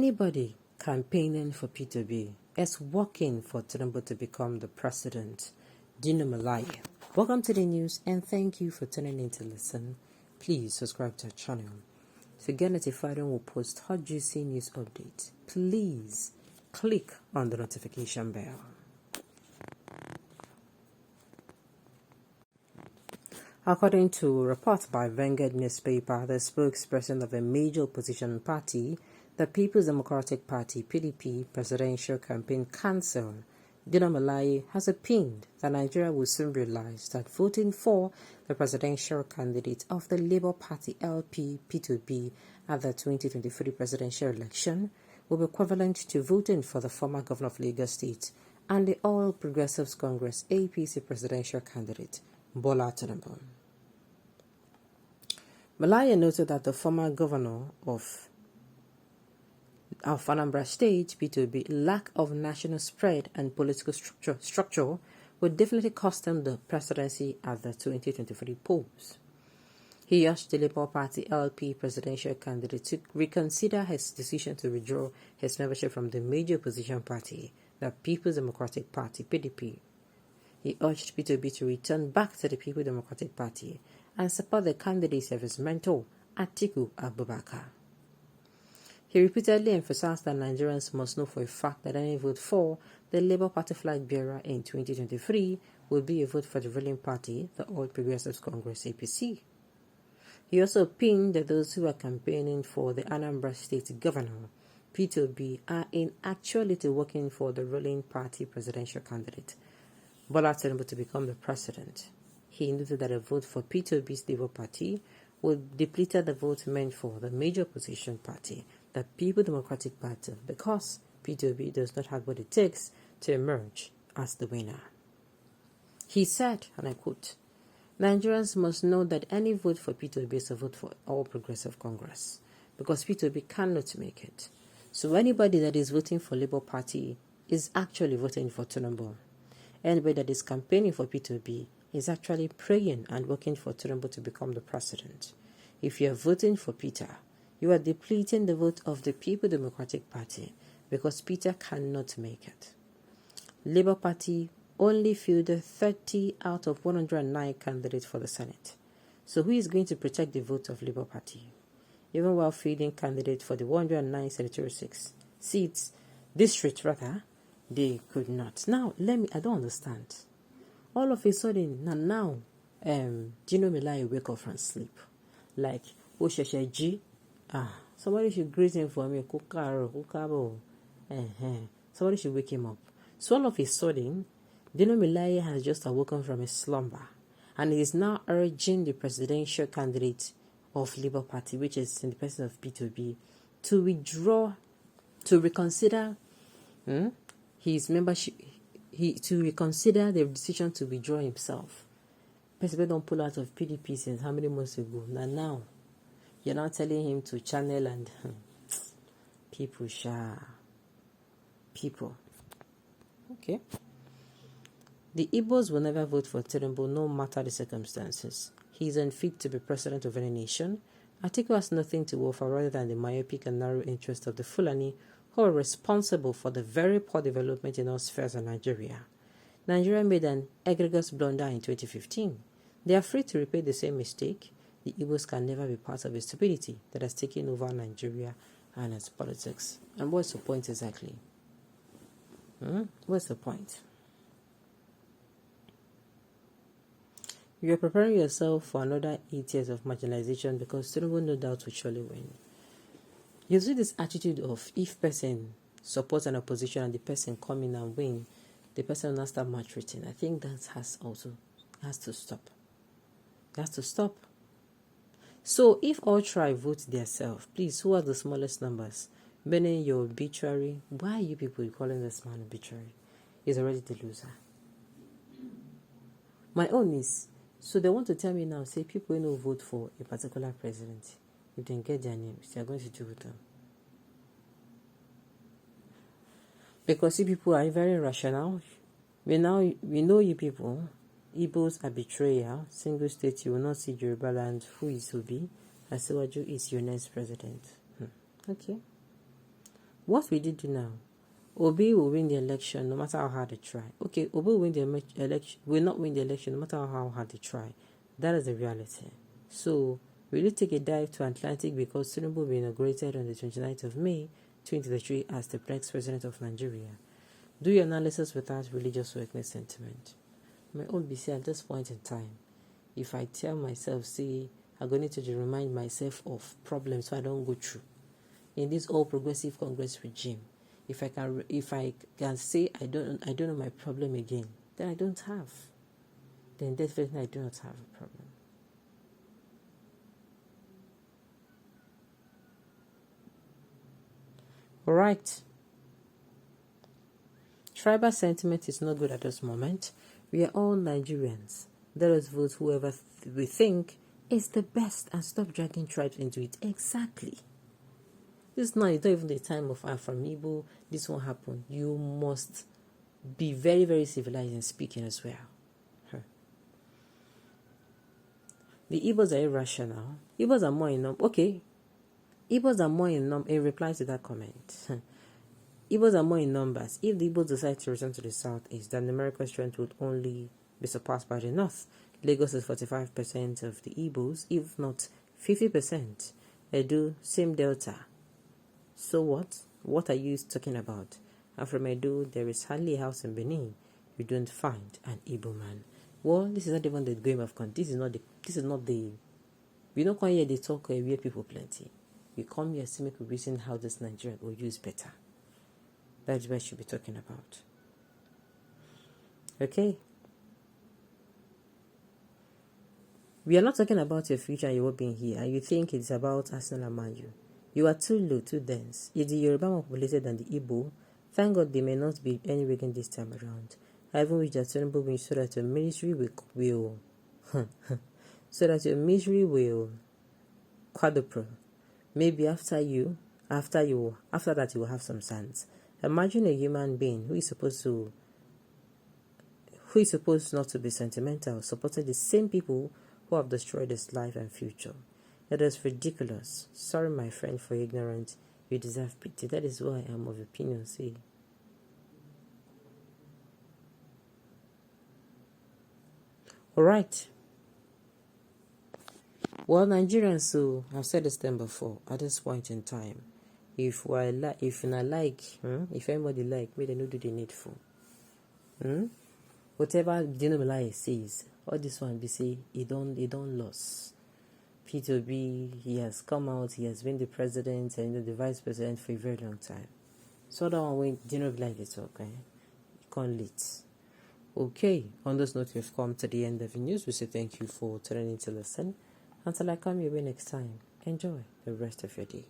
anybody campaigning for P2B is working for Tinubu to become the president. Dino Malaya. Welcome to the news and thank you for tuning in to listen. Please subscribe to our channel. To get notified when we post hot juicy news updates, please click on the notification bell. According to reports by Vanguard newspaper, the spokesperson of a major opposition party, the People's Democratic Party (PDP) Presidential Campaign Council, Dino Malaya, has opined that Nigeria will soon realize that voting for the presidential candidate of the Labour Party LP P2B at the 2023 presidential election will be equivalent to voting for the former governor of Lagos State and the All Progressives Congress APC presidential candidate Bola Tinubu. Malaya noted that the former governor of Anambra State, P2B, lack of national spread and political structure would definitely cost him the presidency at the 2023 polls. He urged the Labour Party LP presidential candidate to reconsider his decision to withdraw his membership from the major opposition party, the People's Democratic Party (PDP). He urged P2B to return back to the People's Democratic Party and support the candidacy of his mentor, Atiku Abubakar. He repeatedly emphasized that Nigerians must know for a fact that any vote for the Labour Party flag bearer in 2023 will be a vote for the ruling party, the All Progressives Congress APC. He also opined that those who are campaigning for the Anambra State governor, P2B, are in actuality working for the ruling party presidential candidate, Bola Tinubu, to become the president. He noted that a vote for P2B's Labour Party would deplete the vote meant for the major opposition party, the People's Democratic Party, because P2B does not have what it takes to emerge as the winner. He said, and I quote, "Nigerians must know that any vote for P2B is a vote for All Progressive Congress, because P2B cannot make it. So anybody that is voting for Labour Party is actually voting for Tinubu. Anybody that is campaigning for P2B is actually praying and working for Tinubu to become the president. If you are voting for Peter, you are depleting the vote of the People's Democratic Party because Peter cannot make it. Labour Party only fielded 30 out of 109 candidates for the Senate. So who is going to protect the vote of Labour Party? Even while fielding candidates for the 109 senatorial seats, districts rather, they could not. Now, I don't understand. All of a sudden, now, Dino Malaya wake up from sleep. Like, somebody should greet him for me. Somebody should wake him up. So all of a sudden, Dino Malaya has just awoken from his slumber and he is now urging the presidential candidate of Labour Party, which is in the person of P2B, to withdraw, to reconsider his membership, to reconsider the decision to withdraw himself. President don't pull out of PDP since how many months ago? Now, you're now telling him to channel and people. Okay. The Igbos will never vote for Tinubu no matter the circumstances. He is unfit to be president of any nation. Atiku has nothing to offer rather than the myopic and narrow interest of the Fulani, who are responsible for the very poor development in all spheres of Nigeria. Nigeria made an egregious blunder in 2015. They are free to repeat the same mistake. The Igbos can never be part of the stupidity that has taken over Nigeria and its politics. And what's the point exactly? What's the point? You are preparing yourself for another 8 years of marginalization because Tinubu no doubt will surely win. You see this attitude of if person supports an opposition and the person come in and win, the person will not start maltreating. I think that has to stop. It has to stop. So if all try vote themselves, please, who are the smallest numbers? Meaning your obituary. Why are you people calling this man obituary? He's already the loser. My own is, so they want to tell me now, say people who vote for a particular president, if they get their names, they are going to do with them. Because you people are very rational. We know you people. Igbos are betrayal. Single state, you will not see Yoruba land. Who is Obi? Asiwaju is your next president. Okay. What we did do now, Obi will win the election no matter how hard they try. Okay, Obi will win the election, will not win the election no matter how hard they try. That is the reality. So, will you take a dive to Atlantic because Tinubu will be inaugurated on the 29th of May 2023 as the next president of Nigeria? Do your analysis without religious weakness sentiment. My own BC at this point in time, if I tell myself, see, I'm going to remind myself of problems so I don't go through in this all progressive Congress regime. If I can say I don't know my problem again, then I don't have. Then definitely I do not have a problem. All right. Tribal sentiment is not good at this moment. We are all Nigerians. Let us vote whoever we think is the best and stop dragging tribes into it. Exactly. It's not even the time of from Igbo. This won't happen. You must be very, very civilized in speaking as well. The Igbos are irrational. Igbos are more in number. Okay. Igbos are more in number. In reply to that comment. Igbos are more in numbers. If the Igbos decide to return to the southeast, then numerical strength would only be surpassed by the north. Lagos is 45% of the Igbos, if not 50%. Edo, same delta. So what? What are you talking about? And from Edo, there is hardly a house in Benin you don't find an Igbo man. Well, this is not even the game of content. This is not the. We don't come here they talk where people plenty. We come here to make a reason how this Nigerian will use better. That's what I should be talking about. Okay. We are not talking about your future and your being here, and you think it's about Arsenal and Man U. You are too low, too dense. If the Yoruba more populated than the Igbo, thank God there may not be any weekend this time around. I even wish that Tinubu wins so that your misery will so that your misery will quadruple. Maybe after that you will have some sons. Imagine a human being who is supposed not to be sentimental, supporting the same people who have destroyed his life and future. It is ridiculous. Sorry, my friend, for ignorance. You deserve pity. That is why I am of opinion. See. All right. Well, Nigerians, so I've said this thing before. At this point in time, if anybody like, may they not do the needful. Whatever Dinomalai says, all this one be say he don't lose. P2B, he has come out, he has been the president and the vice president for a very long time. So that one when Dinomalai they talk, he can't lead. Okay, on this note, we've come to the end of the news. We say thank you for tuning in to listen. Until I come your way next time, enjoy the rest of your day.